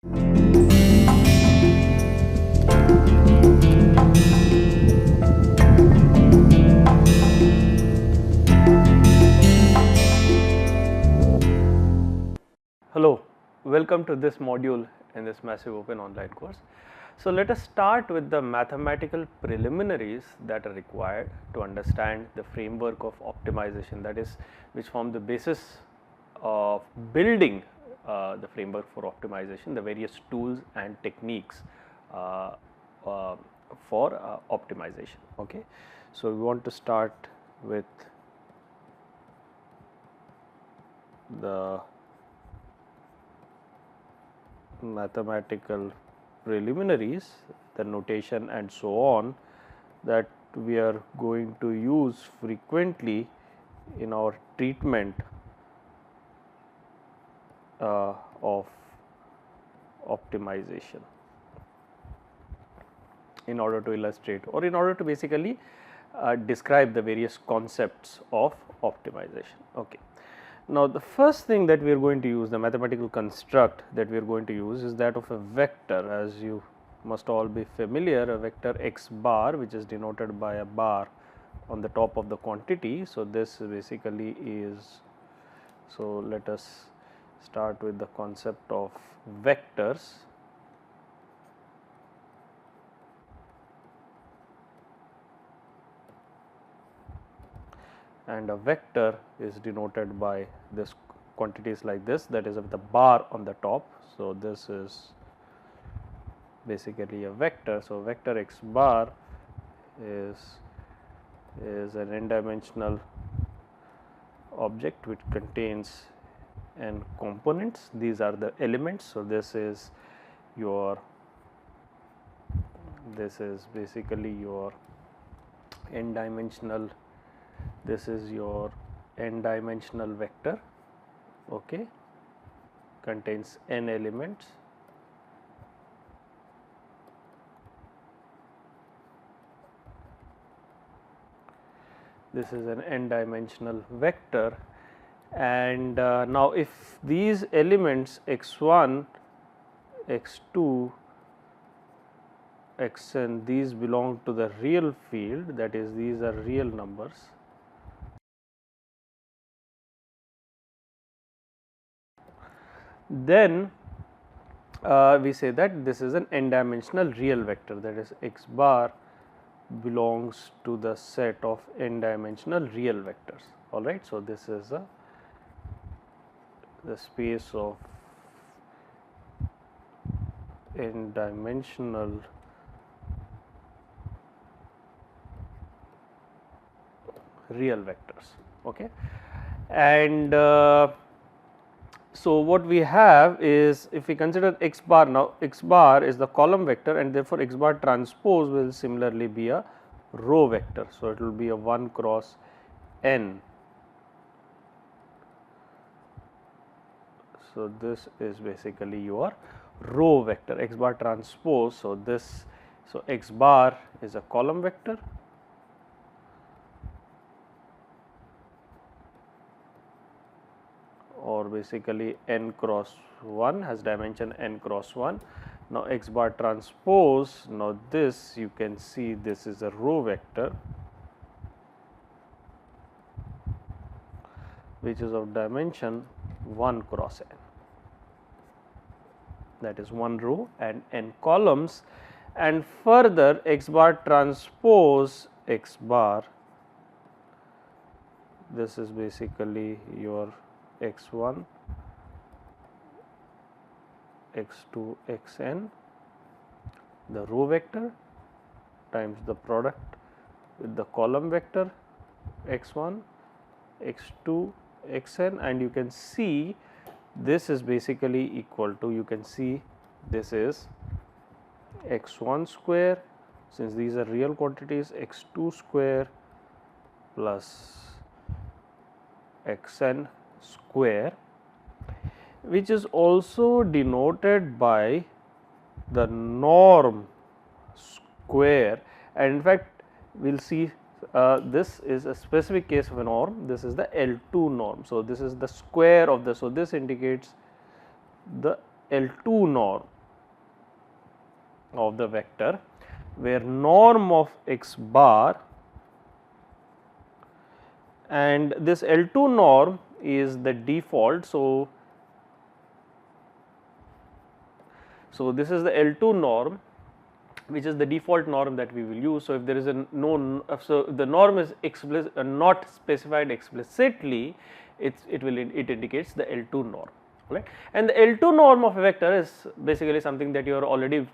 Hello, welcome to this module in this massive open online course. So, let us start with the mathematical preliminaries that are required to understand the framework of optimization, that is, which form the basis of building the framework for optimization, the various tools and techniques for optimization. Okay. So, we want to start with the mathematical preliminaries, the notation and so on that we are going to use frequently in our treatment of optimization in order to illustrate or in order to basically describe the various concepts of optimization. Okay. Now, the first thing that we are going to use, the mathematical construct that we are going to use is that of a vector. As you must all be familiar, a vector x bar, which is denoted by a bar on the top of the quantity. So, this basically is, so let us start with the concept of vectors. And a vector is denoted by this quantities like this, that is with the bar on the top. So, this is basically a vector. So, vector x bar is an n dimensional object which contains n components. These are the elements. So, this is basically your n dimensional, this is your n dimensional vector, okay, contains n elements. This is an n dimensional vector, and now if these elements x1, x2, xn, these belong to the real field, that is, these are real numbers. Then we say that this is an n dimensional real vector, that is x bar belongs to the set of n dimensional real vectors. All right. So, this is the space of n dimensional real vectors. Okay. And so, what we have is, if we consider x bar, now x bar is the column vector and therefore, x bar transpose will similarly be a row vector. So, it will be a 1 cross n. So, this is basically your row vector x bar transpose. So, so x bar is a column vector, or basically n cross 1 has dimension n cross 1. Now, x bar transpose, now this you can see this is a row vector which is of dimension 1 cross n, that is 1 row and n columns, and further x bar transpose x bar, this is basically your x1, x2, xn, the row vector times the product with the column vector x1, x2, xn, and you can see this is basically equal to, you can see this is x1 square, since these are real quantities, x2 square plus xn square, which is also denoted by the norm square, and in fact we will see this is a specific case of a norm, this is the L2 norm. So, this is the square of the, so this indicates the L2 norm. of the vector where norm of x bar and this L2 norm is the default. So, this is the L2 norm which is the default norm that we will use. So, if there is a so the norm is not specified explicitly, it indicates the L2 norm, right. And the L2 norm of a vector is basically something that you are already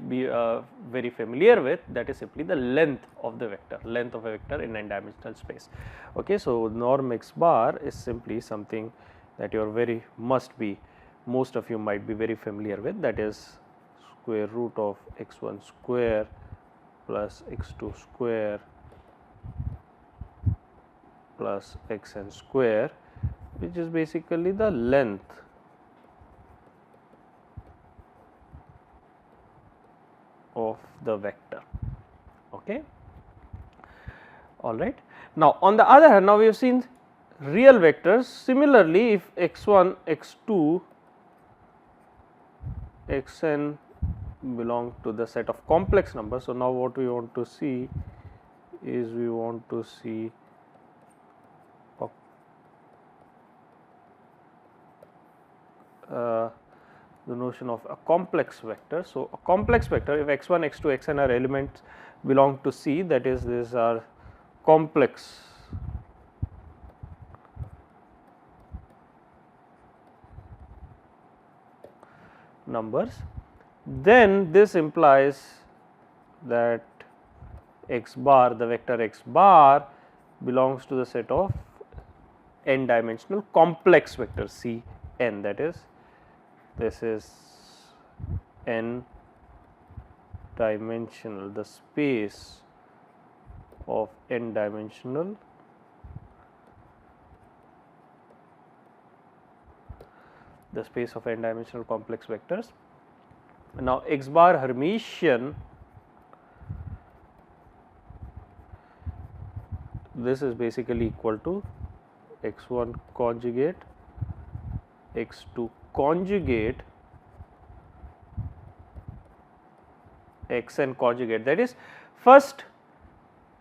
very familiar with, that is simply the length of the vector, length of a vector in n-dimensional space. Okay, so norm x bar is simply something that you are most of you might be very familiar with, that is square root of x1 square plus x2 square plus xn square, which is basically the length of the vector. Okay. All right. Now, on the other hand, now we have seen real vectors. Similarly, if x1, x2, xn belong to the set of complex numbers. So, now what we want to see is we want to see the notion of a complex vector. So, a complex vector, if x1, x2, xn are elements belong to C, that is these are complex numbers, then this implies that x bar, the vector x bar belongs to the set of n dimensional complex vectors C n, that is this is n dimensional, the space of n dimensional complex vectors. Now, x bar Hermitian, this is basically equal to x1 conjugate, x2 conjugate, xn conjugate. That is, first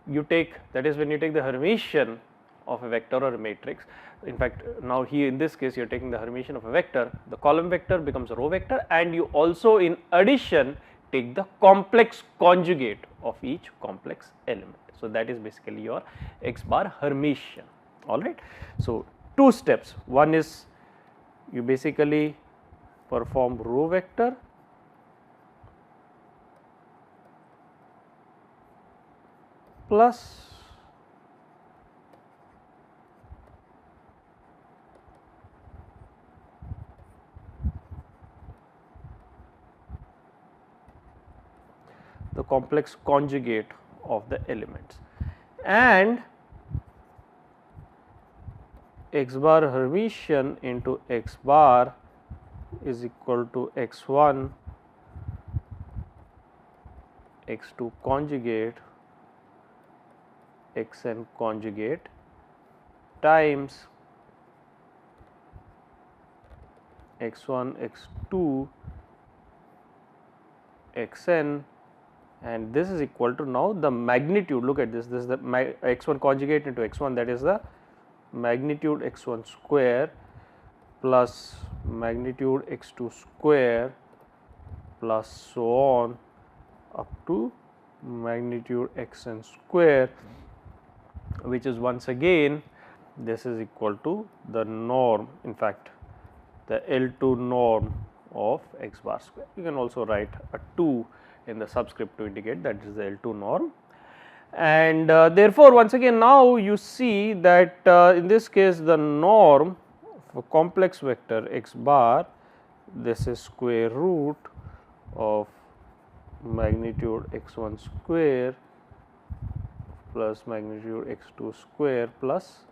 you take, that is when you take the Hermitian of a vector or a matrix. In fact, now here in this case you are taking the Hermitian of a vector, the column vector becomes a row vector, and you also in addition take the complex conjugate of each complex element. So, that is basically your x bar Hermitian. All right. So, two steps, one is you basically perform row vector plus the complex conjugate of the elements, and x bar Hermitian into x bar is equal to x1 x2 conjugate xn conjugate times x1 x2 xn, and this is equal to now the magnitude. Look at this is the x1 conjugate into x1, that is the magnitude x1 square plus magnitude x2 square plus so on up to magnitude xn square, which is once again this is equal to the norm, in fact the L2 norm of x bar square. You can also write a 2 in the subscript to indicate that is the L2 norm. And therefore, once again now you see that in this case the norm for complex vector x bar, this is square root of magnitude x1 square plus magnitude x2 square plus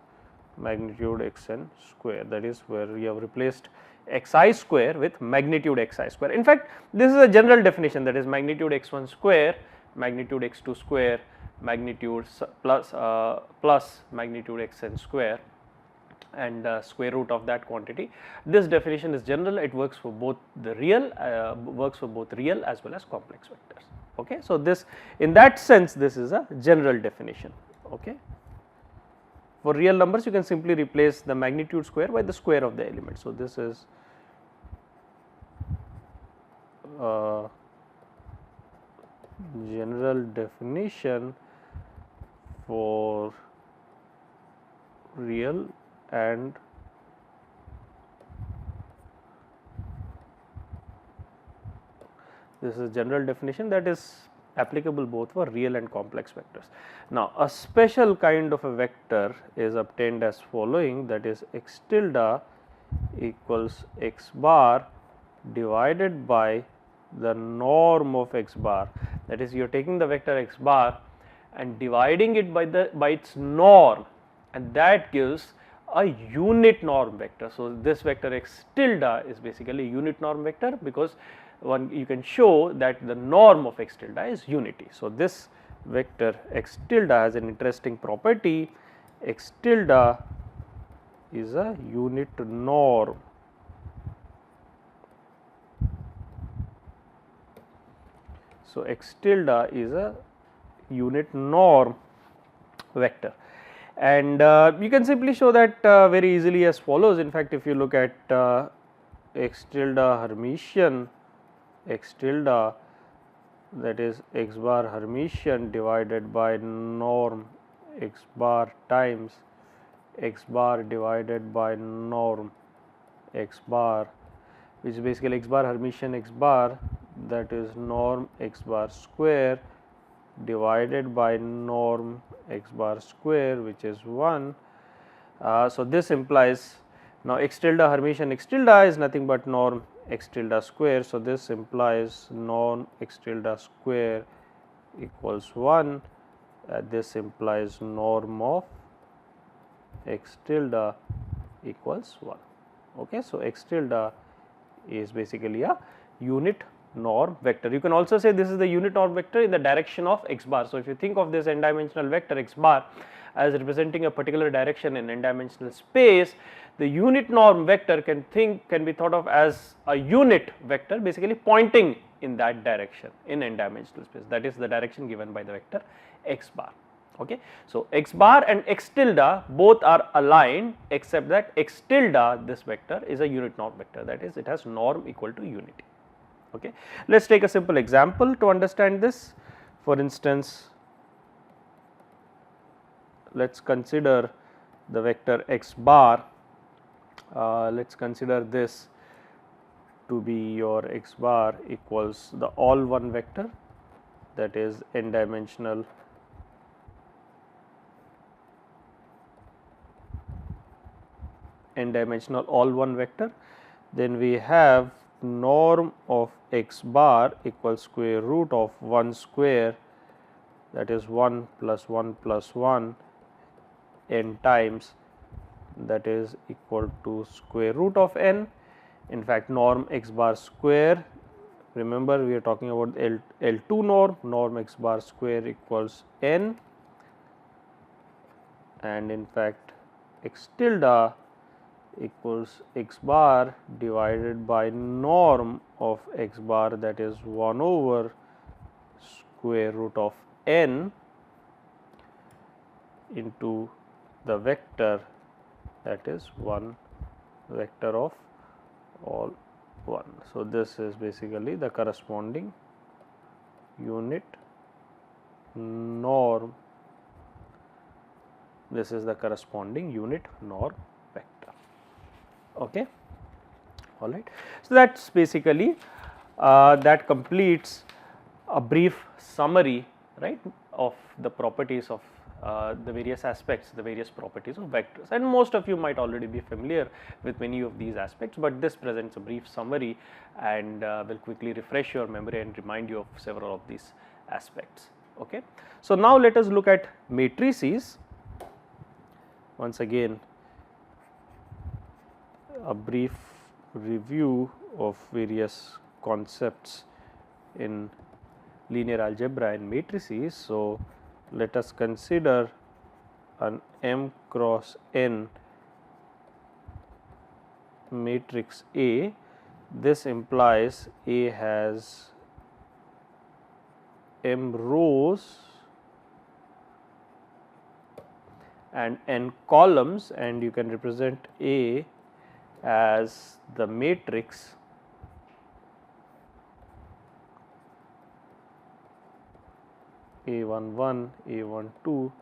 magnitude xn square, that is where we have replaced xi square with magnitude xi square. In fact, this is a general definition, that is magnitude x1 square, magnitude x2 square, magnitude plus magnitude xn square, and square root of that quantity. This definition is general, it works for both the real as well as complex vectors. Okay. So, this in that sense this is a general definition. Okay. For real numbers you can simply replace the magnitude square by the square of the element. So, this is general definition for real and this is general definition that is applicable both for real and complex vectors. Now, a special kind of a vector is obtained as following, that is x tilde equals x bar divided by the norm of x bar. That is, you are taking the vector x bar and dividing it by its norm, and that gives a unit norm vector. So, this vector x tilde is basically a unit norm vector, because you can show that the norm of x tilde is unity. So, this vector x tilde has an interesting property, x tilde is a unit norm. So, x tilde is a unit norm vector, and you can simply show that very easily as follows. In fact, if you look at x tilde Hermitian, x tilde, that is x bar Hermitian divided by norm x bar times x bar divided by norm x bar, which is basically x bar Hermitian x bar, that is norm x bar square divided by norm x bar square, which is 1. So, this implies, now x tilde Hermitian x tilde is nothing but norm x tilde square. So, this implies norm x tilde square equals 1, this implies norm of x tilde equals 1. Okay. So, x tilde is basically a unit norm vector. You can also say this is the unit norm vector in the direction of x bar. So, if you think of this n dimensional vector x bar as representing a particular direction in n dimensional space, the unit norm vector can be thought of as a unit vector basically pointing in that direction in n dimensional space, that is the direction given by the vector x bar. Okay. So, x bar and x tilde both are aligned, except that x tilde, this vector, is a unit norm vector, that is it has norm equal to unity. Okay. Let us take a simple example to understand this. For instance, let us consider the vector x bar, let us consider this to be your x bar equals the all one vector, that is n dimensional all one vector. Then we have norm of x bar equals square root of 1 square, that is 1 plus 1 plus 1 n times, that is equal to square root of n. In fact, norm x bar square, remember we are talking about L2 norm x bar square equals n, and in fact x tilde equals x bar divided by norm of x bar, that is 1 over square root of n into the vector, that is 1 vector of all 1. So, this is basically the corresponding unit norm, this is the corresponding unit norm vector. Okay. All right. So, that is basically that completes a brief summary, right, of the properties of the various aspects, the various properties of vectors, and most of you might already be familiar with many of these aspects, but this presents a brief summary and will quickly refresh your memory and remind you of several of these aspects. Okay. So, now let us look at matrices. Once again, a brief review of various concepts in linear algebra and matrices. So, let us consider an M cross N matrix A. This implies A has m rows and n columns, and you can represent A as the matrix A11, A12,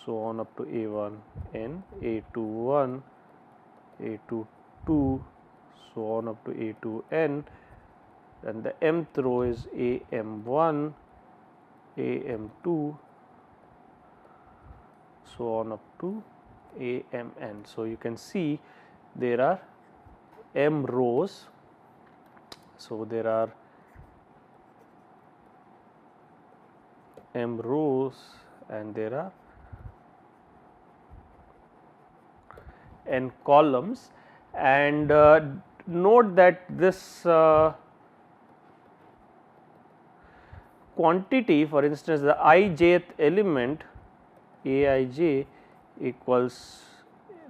so on up to A1n, A21, A22, so on up to A2n, and the mth row is AM1, AM2, so on up to AMN. So, you can see there are m rows. So, there are m rows and there are n columns, and note that this quantity, for instance, the ijth element Aij equals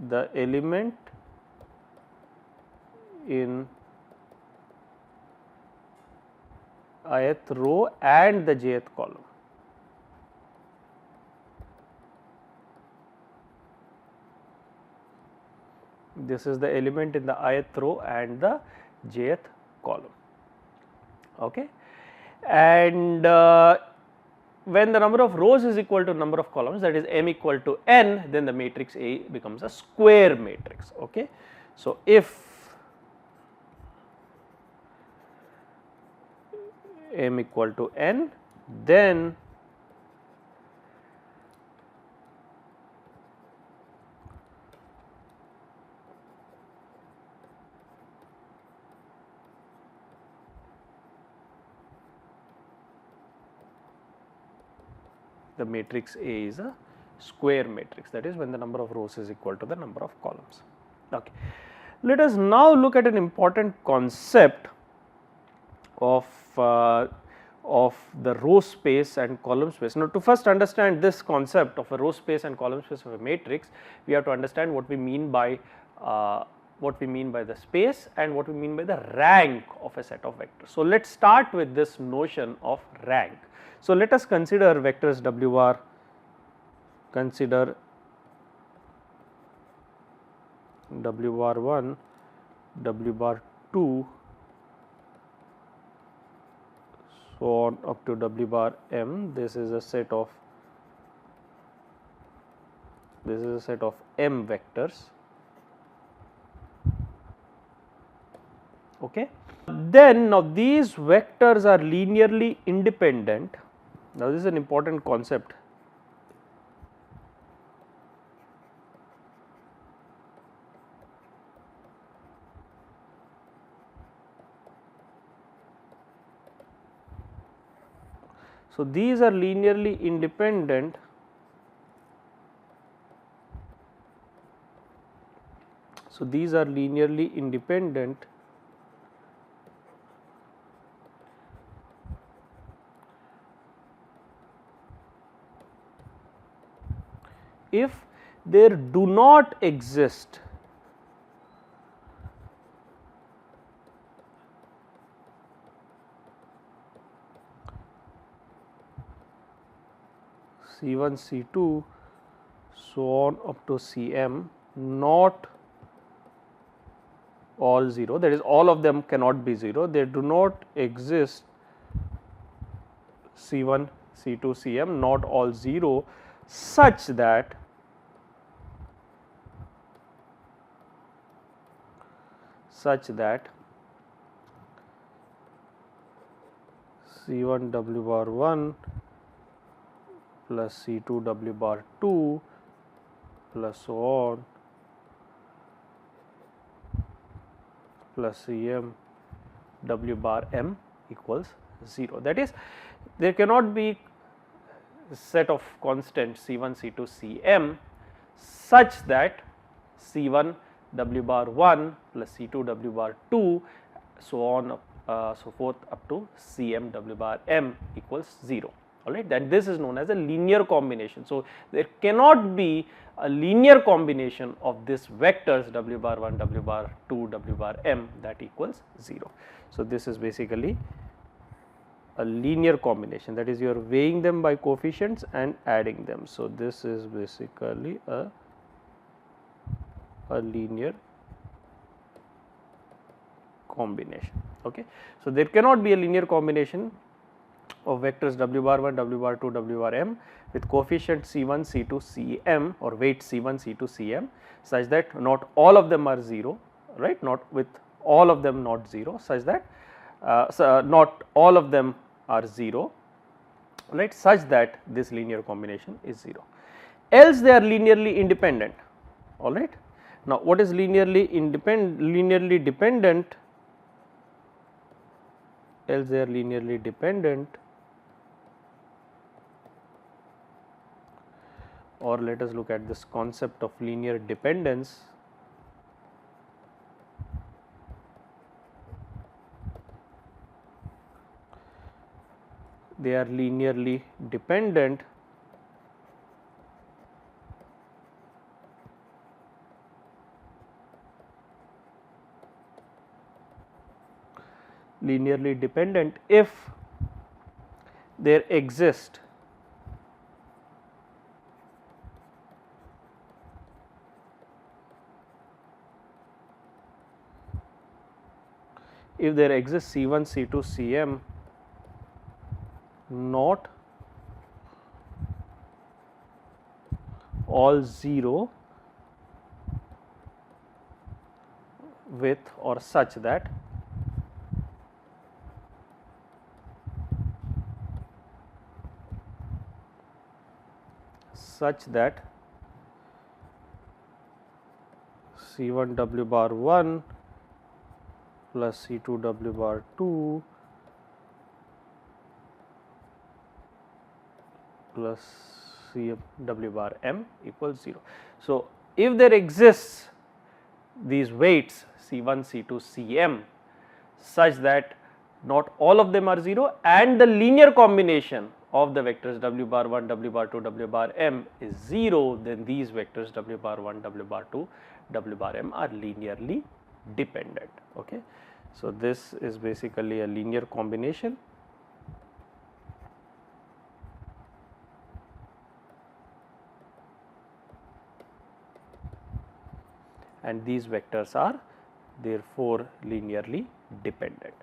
the element in ith row and the jth column. This is the element in the ith row and the jth column. Okay. And when the number of rows is equal to number of columns, that is m equal to n, then the matrix A becomes a square matrix. Okay. So, if m equal to n, then the matrix A is a square matrix, that is when the number of rows is equal to the number of columns. Okay. Let us now look at an important concept of the row space and column space. Now, to first understand this concept of a row space and column space of a matrix, we have to understand what we mean by the space and what we mean by the rank of a set of vectors. So, let us start with this notion of rank. So, let us consider vectors W bar, consider W bar 1, W bar 2, so on up to W bar m. This is a set of m vectors. Okay. Then now these vectors are linearly independent. Now, this is an important concept. So, these are linearly independent if there do not exist C1, C2, so on up to Cm not all 0, that is all of them cannot be 0, they do not exist C1, C2, Cm not all 0 such that C1 W bar 1 plus C2 W bar 2 plus so on plus Cm W bar m equals 0. That is, there cannot be a set of constants C1, C2, Cm such that C1 W bar 1 plus C2 W bar 2 so on so forth up to Cm W bar m equals 0. Alright, then this is known as a linear combination. So, there cannot be a linear combination of this vectors W bar 1, W bar 2, W bar m that equals 0. So, this is basically a linear combination, that is you are weighing them by coefficients and adding them. So, this is basically a linear combination. Okay. So, there cannot be a linear combination of vectors w bar 1, w bar 2, w bar m with coefficient C1, C2, Cm or weight C1, C2, Cm such that not all of them are 0, right, not with all of them not 0, such that not all of them are 0, right, such that this linear combination is 0, else they are linearly independent. All right. Now, what is linearly dependent? Else they are linearly dependent, or let us look at this concept of linear dependence. They are linearly dependent if there exist C1, C2, Cm not all 0 with or such that C1 w bar 1 plus C2 w bar 2 plus C w bar m equals 0. So, if there exists these weights C1, C2, Cm such that not all of them are 0 and the linear combination of the vectors w bar 1, w bar 2, w bar m is 0, then these vectors w bar 1, w bar 2, w bar m are linearly dependent. Okay. So, this is basically a linear combination. And these vectors are therefore linearly dependent.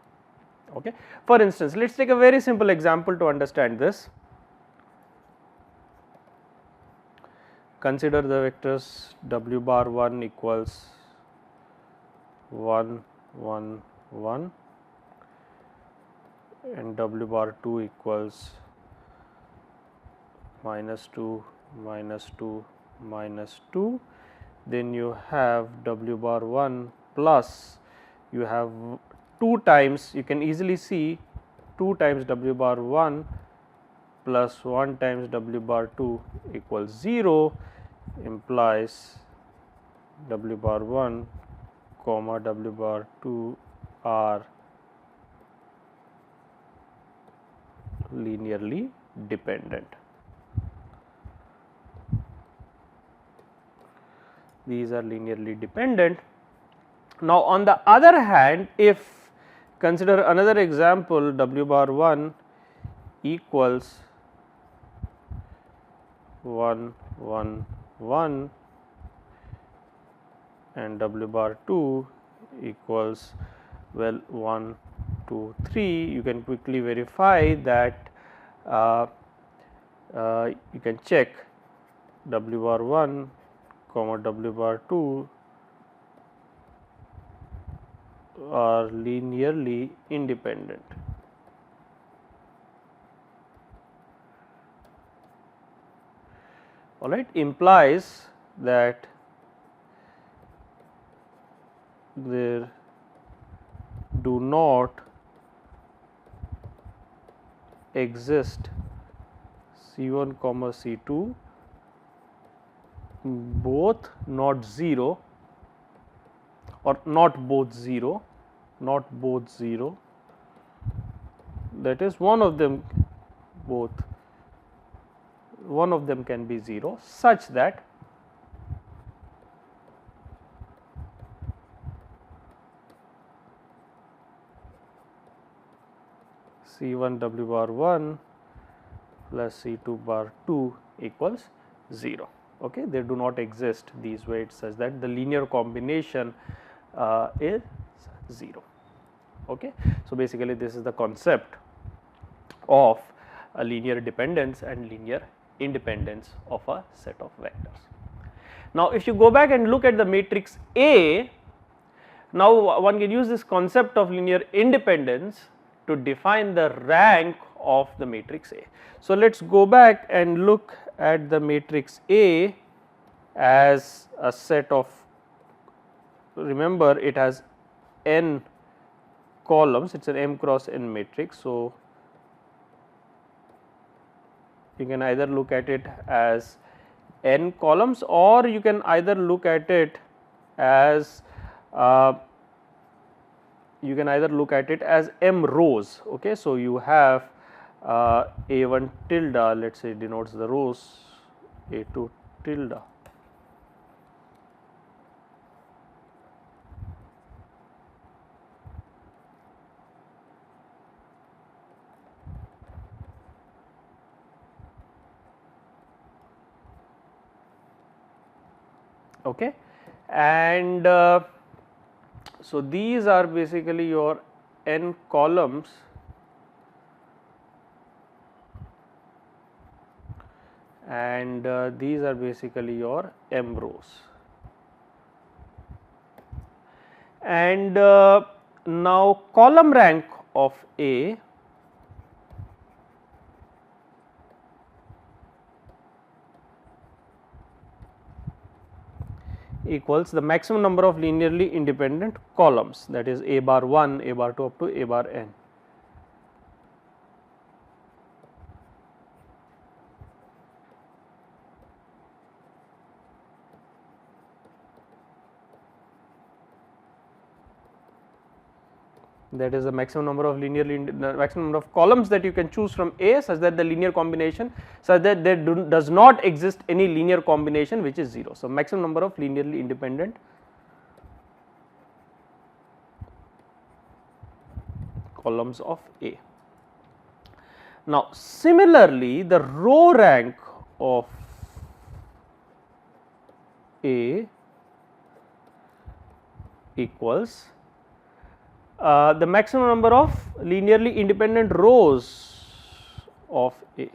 Okay. For instance, let us take a very simple example to understand this. Consider the vectors w bar 1 equals 1, 1, 1 and w bar 2 equals -2, -2, -2. Then you have w bar 1 plus you have 2 times, you can easily see 2 times w bar 1 plus 1 times w bar 2 equals 0, implies w bar 1 comma w bar 2 are linearly dependent. These are linearly dependent. Now, on the other hand, if consider another example, w bar 1 equals 1, 1, 1 and w bar 2 equals 1, 2, 3, you can quickly verify that you can check w bar 1 comma w bar 2 are linearly independent. All right, implies that there do not exist C1 comma C2 both not 0 or not both 0, that is one of them can be 0 such that C1 W bar 1 plus C2 bar 2 equals 0. Okay, they do not exist these weights such that the linear combination is 0. Okay, so basically this is the concept of a linear dependence and linear independence of a set of vectors. Now, if you go back and look at the matrix A, now one can use this concept of linear independence to define the rank of the matrix A. So, let us go back and look at the matrix A as a set of, remember it has n columns, it is an m cross n matrix. So, you can either look at it as n columns, or you can either look at it as m rows. Okay. So, you have A1 tilde, let us say denotes the rows, A2 tilde, okay. And so, these are basically your n columns and these are basically your m rows. And now column rank of A equals the maximum number of linearly independent columns, that is A bar 1, A bar 2 up to A bar n. That is the maximum number of maximum number of columns that you can choose from A, such that the linear combination, such that there does not exist any linear combination which is 0. So, maximum number of linearly independent columns of A. Now, similarly, the row rank of A equals the maximum number of linearly independent rows of A.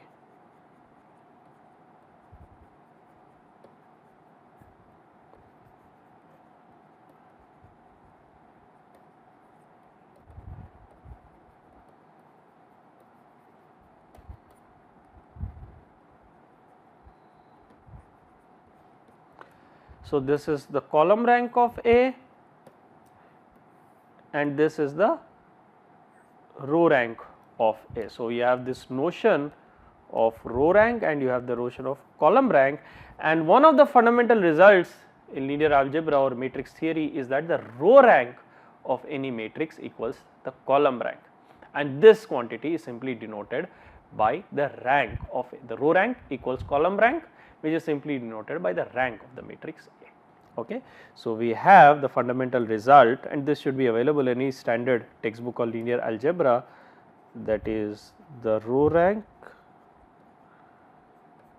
So, this is the column rank of A and this is the row rank of A. So, you have this notion of row rank and you have the notion of column rank, and one of the fundamental results in linear algebra or matrix theory is that the row rank of any matrix equals the column rank, and this quantity is simply denoted by the rank of A. The row rank equals column rank, which is simply denoted by the rank of the matrix A. Okay. So, we have the fundamental result, and this should be available in any standard textbook of linear algebra, that is the row rank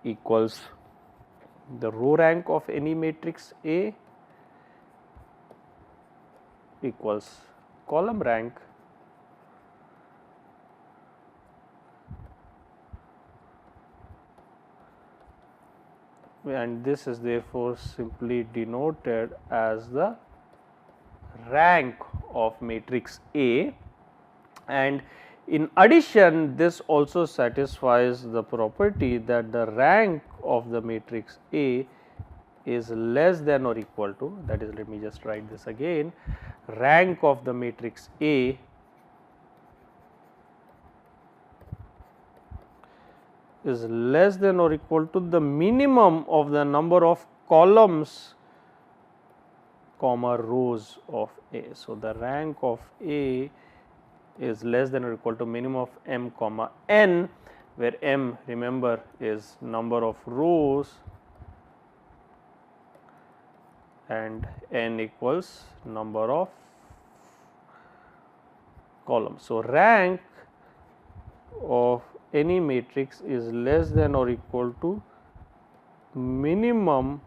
equals the row rank of any matrix A equals column rank and this is therefore simply denoted as the rank of matrix A. And in addition, this also satisfies the property that the rank of the matrix A is less than or equal to, that is, let me just write this again, rank of the matrix A is less than or equal to the minimum of the number of columns comma rows of A. So, the rank of A is less than or equal to minimum of m comma n, where m, remember, is number of rows and n equals number of columns. So, rank of any matrix is less than or equal to minimum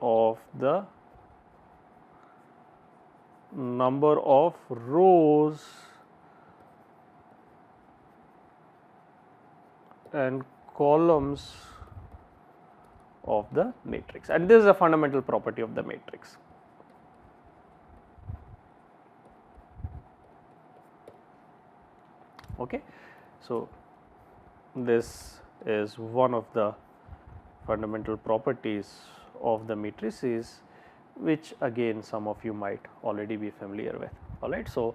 of the number of rows and columns of the matrix, and this is a fundamental property of the matrix. Okay. So, this is one of the fundamental properties of the matrices, which again some of you might already be familiar with. All right. So,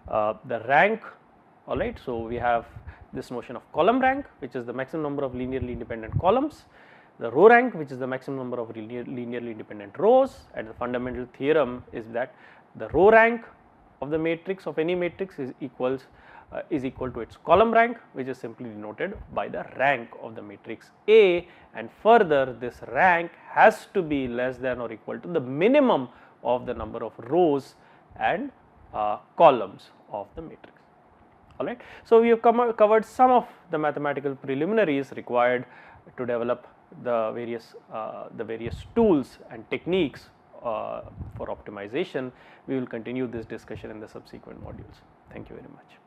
the rank, all right. So, we have this notion of column rank, which is the maximum number of linearly independent columns, the row rank, which is the maximum number of linearly independent rows, and the fundamental theorem is that the row rank of the matrix of any matrix is equal to its column rank, which is simply denoted by the rank of the matrix A, and further this rank has to be less than or equal to the minimum of the number of rows and columns of the matrix. All right. So, we have covered some of the mathematical preliminaries required to develop the various tools and techniques for optimization. We will continue this discussion in the subsequent modules. Thank you very much.